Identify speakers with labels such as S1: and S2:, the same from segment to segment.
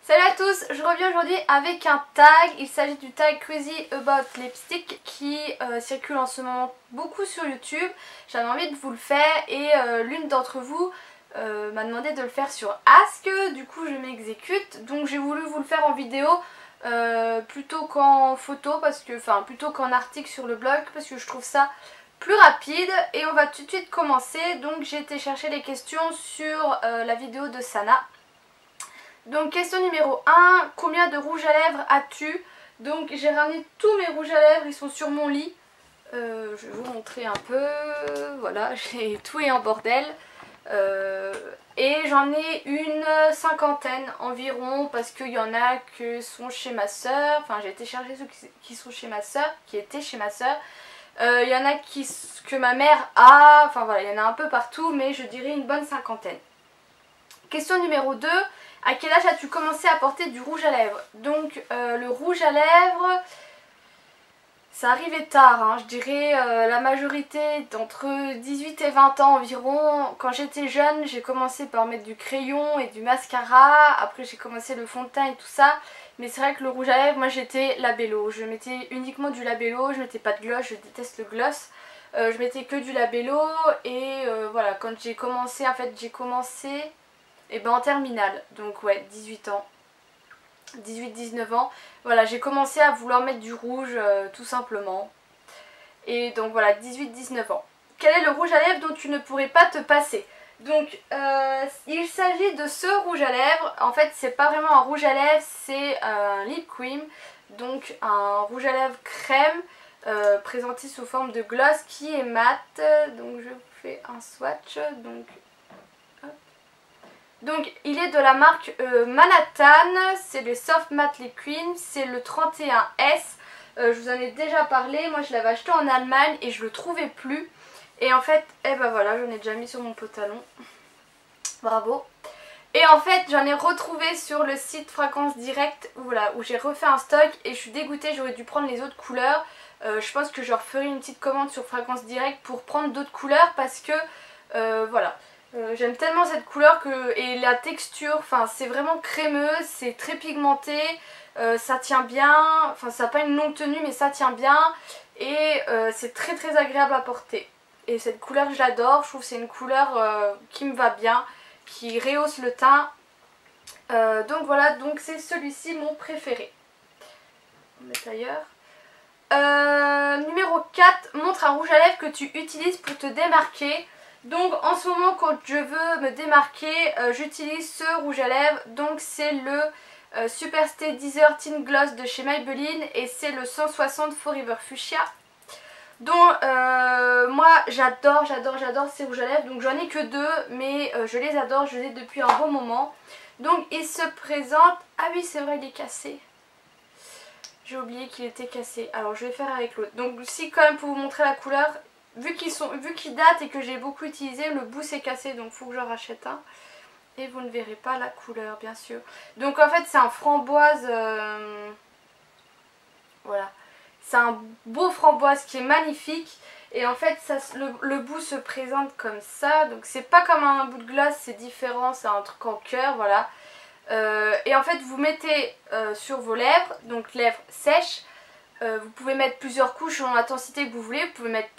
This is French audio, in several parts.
S1: Salut à tous, je reviens aujourd'hui avec un tag. Il s'agit du tag Crazy About Lipstick qui circule en ce moment beaucoup sur YouTube. J'avais envie de vous le faire et l'une d'entre vous m'a demandé de le faire sur Ask. Du coup je m'exécute, donc j'ai voulu vous le faire en vidéo plutôt qu'en photo, plutôt qu'en article sur le blog, parce que je trouve ça plus rapide. Et on va tout de suite commencer. Donc j'ai été chercher les questions sur la vidéo de Sana. Donc question numéro 1, combien de rouge à lèvres as-tu? Donc j'ai ramené tous mes rouges à lèvres, ils sont sur mon lit. Je vais vous montrer un peu, voilà, j'ai tout est en bordel. Et j'en ai une cinquantaine environ, parce qu'il y en a qui sont chez ma soeur. Enfin j'ai été chercher ceux qui sont chez ma soeur, qui étaient chez ma soeur. Il y en a que ma mère a, enfin voilà, il y en a un peu partout, mais je dirais une bonne cinquantaine. Question numéro 2, à quel âge as-tu commencé à porter du rouge à lèvres? Donc le rouge à lèvres, ça arrivait tard, hein. Je dirais la majorité d'entre 18 et 20 ans environ. Quand j'étais jeune, j'ai commencé par mettre du crayon et du mascara, après j'ai commencé le fond de teint et tout ça. Mais c'est vrai que le rouge à lèvres, moi j'étais labello, je mettais uniquement du labello, je mettais pas de gloss, je déteste le gloss. Je mettais que du labello et voilà, quand j'ai commencé, en fait j'ai commencé... Et ben en terminale, donc ouais, 18 ans, 18-19 ans, voilà, j'ai commencé à vouloir mettre du rouge tout simplement. Et donc voilà, 18-19 ans. Quel est le rouge à lèvres dont tu ne pourrais pas te passer? Donc il s'agit de ce rouge à lèvres. En fait c'est pas vraiment un rouge à lèvres, c'est un lip cream. Donc un rouge à lèvres crème présenté sous forme de gloss qui est mat. Donc je vous fais un swatch. Donc il est de la marque Manhattan, c'est le Soft Matte Liquid, c'est le 31S. Je vous en ai déjà parlé, moi je l'avais acheté en Allemagne et je le trouvais plus. Et en fait, ben voilà, j'en ai déjà mis sur mon pantalon. Bravo. Et en fait j'en ai retrouvé sur le site Fragrance Direct où j'ai refait un stock et je suis dégoûtée, j'aurais dû prendre les autres couleurs. Je pense que je referai une petite commande sur Fragrance Direct pour prendre d'autres couleurs parce que voilà. J'aime tellement cette couleur et la texture, enfin c'est vraiment crémeux, c'est très pigmenté, ça tient bien, enfin ça n'a pas une longue tenue mais ça tient bien et c'est très très agréable à porter. Et cette couleur je l'adore, je trouve que c'est une couleur qui me va bien, qui rehausse le teint. Donc voilà, donc c'est celui-ci mon préféré. On va mettre ailleurs. Numéro 4, montre un rouge à lèvres que tu utilises pour te démarquer. Donc en ce moment quand je veux me démarquer, j'utilise ce rouge à lèvres. Donc c'est le Superstay Desert Tint Gloss de chez Maybelline et c'est le 160 Forever Fuchsia. Donc moi j'adore ces rouges à lèvres. Donc j'en ai que deux mais je les adore, je les ai depuis un bon moment. Donc il se présente... Ah oui c'est vrai il est cassé. J'ai oublié qu'il était cassé. Alors je vais faire avec l'autre. Donc si quand même pour vous montrer la couleur... Vu qu'ils datent et que j'ai beaucoup utilisé, le bout s'est cassé donc il faut que j'en rachète un. Et vous ne verrez pas la couleur bien sûr. Donc en fait c'est un framboise, voilà. C'est un beau framboise qui est magnifique. Et en fait le bout se présente comme ça. Donc c'est pas comme un bout de glace, c'est différent, c'est un truc en cœur, voilà. Et en fait vous mettez sur vos lèvres, donc lèvres sèches. Vous pouvez mettre plusieurs couches en l'intensité que vous voulez. Vous pouvez mettre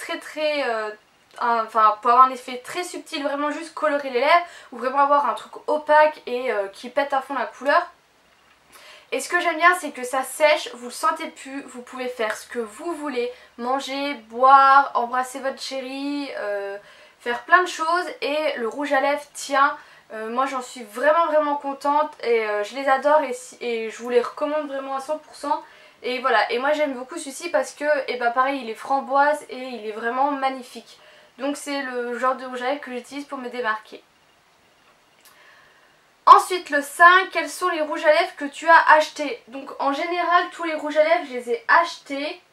S1: pour avoir un effet très subtil, vraiment juste colorer les lèvres, ou vraiment avoir un truc opaque et qui pète à fond la couleur. Et ce que j'aime bien c'est que ça sèche, vous le sentez plus, vous pouvez faire ce que vous voulez, manger, boire, embrasser votre chérie, faire plein de choses et le rouge à lèvres tient. Moi j'en suis vraiment contente et je les adore et je vous les recommande vraiment à 100%. Et voilà, et moi j'aime beaucoup celui-ci parce que, et bah pareil, il est framboise et il est vraiment magnifique. Donc c'est le genre de rouge à lèvres que j'utilise pour me démarquer. Ensuite le 5, quels sont les rouges à lèvres que tu as achetés? Donc en général tous les rouges à lèvres je les ai achetés,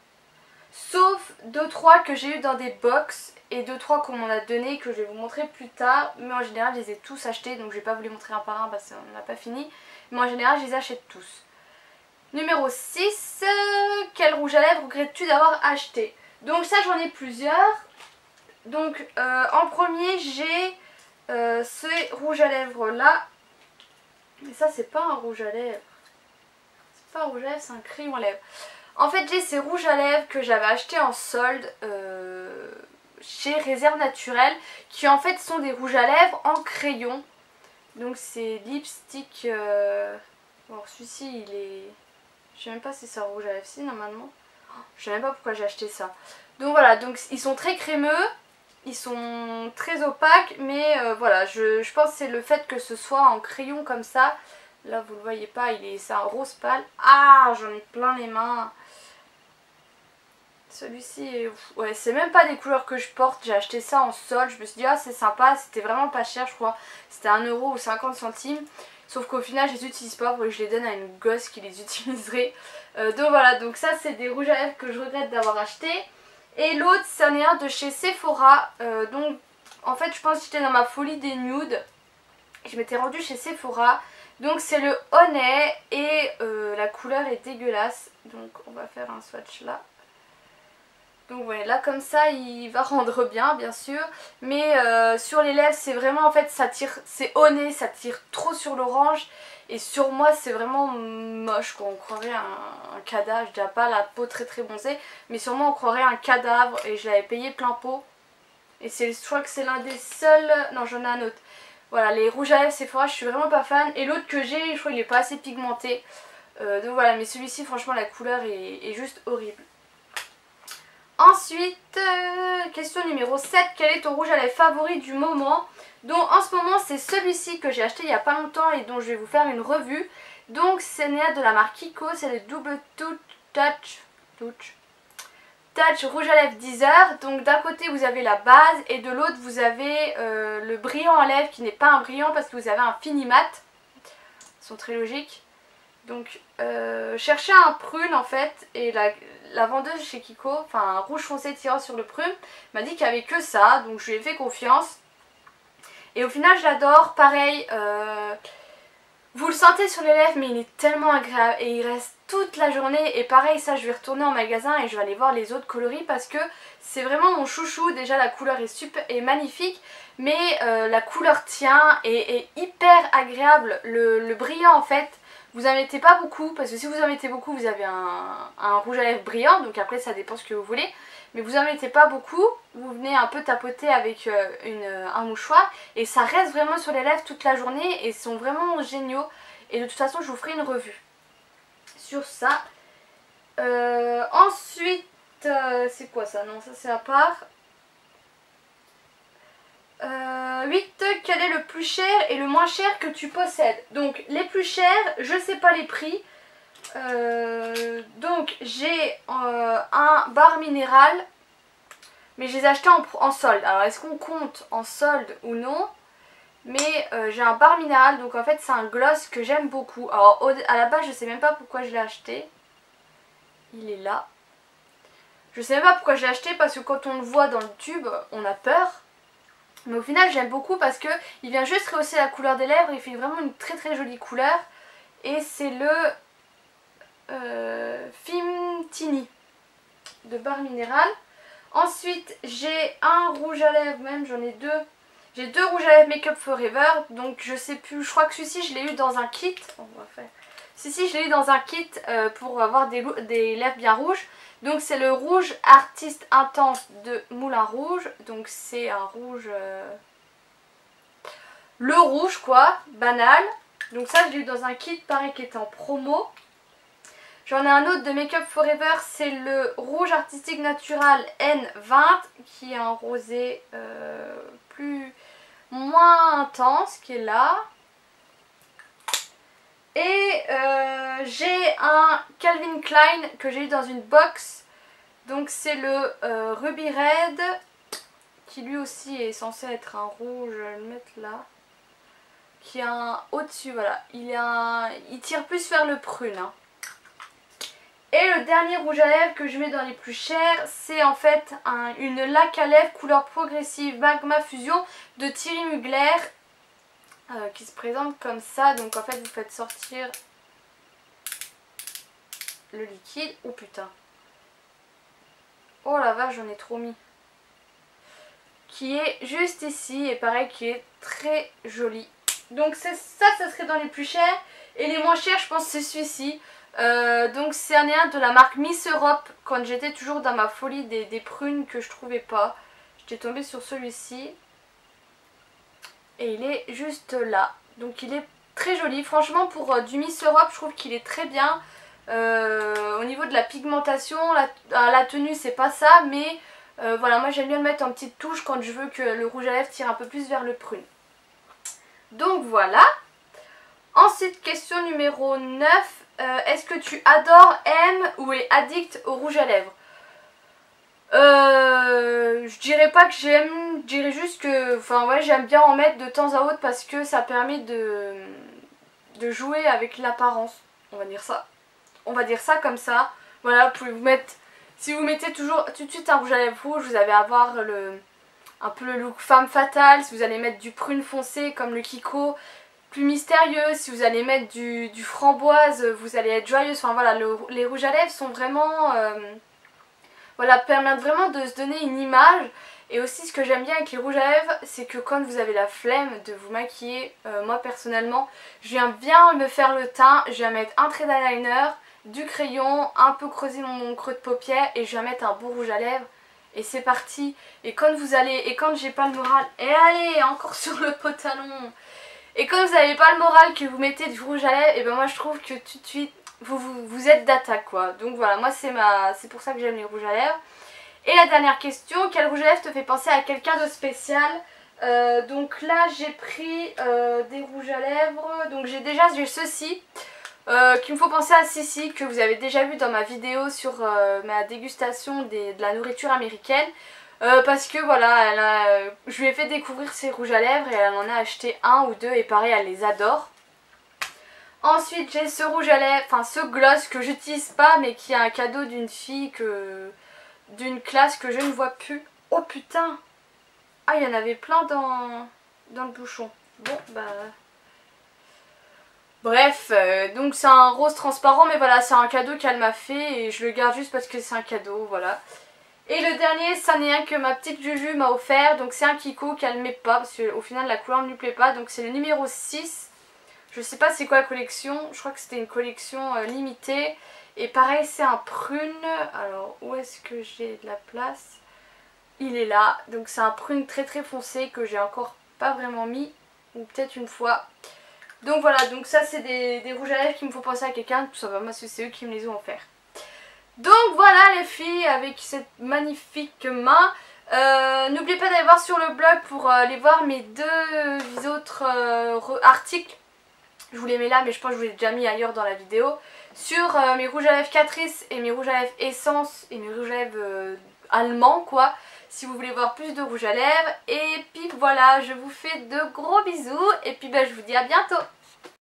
S1: sauf 2-3 que j'ai eu dans des box et 2-3 qu'on m'en a donné que je vais vous montrer plus tard. Mais en général je les ai tous achetés, donc je vais pas vous les montrer un par un parce qu'on n'a pas fini. Mais en général je les achète tous. Numéro 6, quel rouge à lèvres regrettes-tu d'avoir acheté? Donc ça j'en ai plusieurs. Donc en premier j'ai ce rouge à lèvres là. Mais ça c'est pas un rouge à lèvres. C'est pas un rouge à lèvres, c'est un crayon à lèvres. En fait j'ai ces rouges à lèvres que j'avais acheté en solde chez Réserve Naturelle, qui en fait sont des rouges à lèvres en crayon. Donc c'est lipstick. Bon, celui-ci il est. Je sais même pas si c'est un rouge à lèvres, si normalement. Je sais même pas pourquoi j'ai acheté ça. Donc voilà, donc ils sont très crémeux, ils sont très opaques, mais voilà, je pense que c'est le fait que ce soit en crayon comme ça. Là vous le voyez pas, c'est un rose pâle. Ah, j'en ai plein les mains. Celui-ci, ouais, c'est même pas des couleurs que je porte. J'ai acheté ça en solde. Je me suis dit, ah, c'est sympa. C'était vraiment pas cher, je crois. C'était 1 euro ou 50 centimes. Sauf qu'au final, je les utilise pas. Pour que je les donne à une gosse qui les utiliserait. Donc voilà, donc ça, c'est des rouges à lèvres que je regrette d'avoir acheté. Et l'autre, c'en est un de chez Sephora. Donc, en fait, je pense que j'étais dans ma folie des nudes. Je m'étais rendue chez Sephora. Donc, c'est le Honey. Et la couleur est dégueulasse. Donc, on va faire un swatch là. Donc voilà, là comme ça il va rendre bien sûr. Mais sur les lèvres c'est vraiment en fait ça tire, c'est au nez, ça tire trop sur l'orange. Et sur moi c'est vraiment moche quoi, on croirait un cadavre, je dirais pas la peau très bronzée. Mais sur moi on croirait un cadavre et je l'avais payé plein pot. Et je crois que c'est l'un des seuls, non j'en ai un autre. Voilà, les rouges à lèvres Sephora je suis vraiment pas fan. Et l'autre que j'ai je crois qu'il est pas assez pigmenté. Donc voilà, mais celui-ci franchement la couleur est juste horrible. Ensuite, question numéro 7, quel est ton rouge à lèvres favori du moment? Donc en ce moment c'est celui-ci que j'ai acheté il n'y a pas longtemps et dont je vais vous faire une revue. Donc c'est de la marque Kiko, c'est le double touch rouge à lèvres 10 heures. Donc d'un côté vous avez la base et de l'autre vous avez le brillant à lèvres qui n'est pas un brillant parce que vous avez un fini mat. Ils sont très logiques. Donc chercher un prune en fait et la vendeuse chez Kiko, enfin un rouge foncé tirant sur le prune, m'a dit qu'il n'y avait que ça, donc je lui ai fait confiance. Et au final je l'adore, pareil, vous le sentez sur les lèvres mais il est tellement agréable et il reste toute la journée. Et pareil ça je vais retourner en magasin et je vais aller voir les autres coloris parce que c'est vraiment mon chouchou. Déjà la couleur est super et magnifique, mais la couleur tient et est hyper agréable. Le brillant en fait, vous en mettez pas beaucoup parce que si vous en mettez beaucoup vous avez un rouge à lèvres brillant, donc après ça dépend ce que vous voulez. Mais vous en mettez pas beaucoup, vous venez un peu tapoter avec un mouchoir et ça reste vraiment sur les lèvres toute la journée et ils sont vraiment géniaux. Et de toute façon je vous ferai une revue sur ça. Ensuite, c'est quoi ça? Non, ça c'est à part. 8. Quel est le plus cher et le moins cher que tu possèdes? Donc les plus chers, je sais pas les prix. Donc j'ai un bar minéral, mais je les ai achetés en solde. Alors est-ce qu'on compte en solde ou non? Mais j'ai un bar minéral, donc en fait c'est un gloss que j'aime beaucoup. Alors à la base je sais même pas pourquoi je l'ai acheté. Il est là. Je sais même pas pourquoi je l'ai acheté parce que quand on le voit dans le tube on a peur. Mais au final j'aime beaucoup parce que il vient juste rehausser la couleur des lèvres. Il fait vraiment une très jolie couleur. Et c'est le Fimtini de bar minéral. Ensuite j'ai un rouge à lèvres, même j'en ai deux. J'ai deux rouges à lèvres Make Up Forever. Donc je sais plus, je crois que celui-ci je l'ai eu dans un kit. On va faire. Si je l'ai eu dans un kit pour avoir des lèvres bien rouges. Donc c'est le rouge Artiste Intense de Moulin Rouge. Donc c'est un rouge... le rouge quoi, banal. Donc ça je l'ai eu dans un kit pareil qui était en promo. J'en ai un autre de Make Up Forever, c'est le rouge artistique natural N20 qui est un rosé moins intense qui est là. Et j'ai un Calvin Klein que j'ai eu dans une box. Donc c'est le Ruby Red qui lui aussi est censé être un rouge, je vais le mettre là. Qui a un au-dessus, voilà. Il tire plus vers le prune. Hein. Et le dernier rouge à lèvres que je mets dans les plus chers, c'est en fait une laque à lèvres couleur progressive Magma Fusion de Thierry Mugler. Qui se présente comme ça. Donc en fait vous faites sortir le liquide. Oh putain. Oh la vache, j'en ai trop mis. Qui est juste ici et pareil qui est très joli. Donc ça serait dans les plus chers. Et les moins chers, je pense, c'est celui-ci. Donc c'est un de la marque Miss Europe. Quand j'étais toujours dans ma folie des prunes que je trouvais pas, j'étais tombée sur celui-ci. Et il est juste là. Donc il est très joli. Franchement, pour du Miss Europe, je trouve qu'il est très bien. Au niveau de la pigmentation, la tenue, c'est pas ça. Mais voilà, moi j'aime bien le mettre en petite touche quand je veux que le rouge à lèvres tire un peu plus vers le prune. Donc voilà. Ensuite, question numéro 9. Est-ce que tu adores, aimes ou es addict au rouge à lèvres? Je dirais pas que j'aime, je dirais juste que, enfin ouais, j'aime bien en mettre de temps à autre parce que ça permet de jouer avec l'apparence, on va dire ça. On va dire ça comme ça. Voilà, vous pouvez vous mettre, si vous mettez toujours tout de suite un rouge à lèvres rouge, vous allez avoir un peu le look femme fatale. Si vous allez mettre du prune foncé comme le Kiko, plus mystérieux. Si vous allez mettre du framboise, vous allez être joyeuse. Enfin voilà, les rouges à lèvres sont vraiment... voilà, permettent vraiment de se donner une image. Et aussi ce que j'aime bien avec les rouges à lèvres, c'est que quand vous avez la flemme de vous maquiller, moi personnellement, je viens bien me faire le teint, je viens mettre un trait d'eyeliner, du crayon, un peu creuser mon creux de paupière et je viens mettre un beau rouge à lèvres. Et c'est parti. Et quand j'ai pas le moral, et allez, encore sur le pantalon. Et quand vous n'avez pas le moral, que vous mettez du rouge à lèvres, et ben moi je trouve que tout de suite vous êtes d'attaque quoi. Donc voilà, moi c'est pour ça que j'aime les rouges à lèvres. Et la dernière question, quel rouge à lèvres te fait penser à quelqu'un de spécial? Donc là j'ai pris des rouges à lèvres. Donc j'ai ceci qui me faut penser à Sissi, que vous avez déjà vu dans ma vidéo sur ma dégustation de la nourriture américaine. Parce que voilà, je lui ai fait découvrir ses rouges à lèvres et elle en a acheté un ou deux et pareil, elle les adore. Ensuite j'ai ce rouge à lèvres, enfin ce gloss que j'utilise pas mais qui est un cadeau d'une fille d'une classe que je ne vois plus. Oh putain! Ah, il y en avait plein dans le bouchon. Bon bah... Bref, donc c'est un rose transparent mais voilà, c'est un cadeau qu'elle m'a fait et je le garde juste parce que c'est un cadeau, voilà. Et le dernier, ça n'est un que ma petite Juju m'a offert. Donc c'est un Kiko qu'elle ne met pas parce qu'au final la couleur ne lui plaît pas. Donc c'est le numéro 6. Je sais pas c'est quoi la collection. Je crois que c'était une collection limitée. Et pareil c'est un prune. Alors où est-ce que j'ai de la place? Il est là. Donc c'est un prune très très foncé que j'ai encore pas vraiment mis. Ou peut-être une fois. Donc voilà, donc ça c'est des rouges à lèvres qui me font penser à quelqu'un. Tout simplement parce que c'est eux qui me les ont offerts. Donc voilà les filles, avec cette magnifique main. N'oubliez pas d'aller voir sur le blog pour aller voir mes deux autres articles. Je vous les mets là mais je pense que je vous les ai déjà mis ailleurs dans la vidéo. Sur mes rouges à lèvres Catrice et mes rouges à lèvres Essence et mes rouges à lèvres allemands quoi. Si vous voulez voir plus de rouges à lèvres. Et puis voilà, je vous fais de gros bisous et puis ben, je vous dis à bientôt.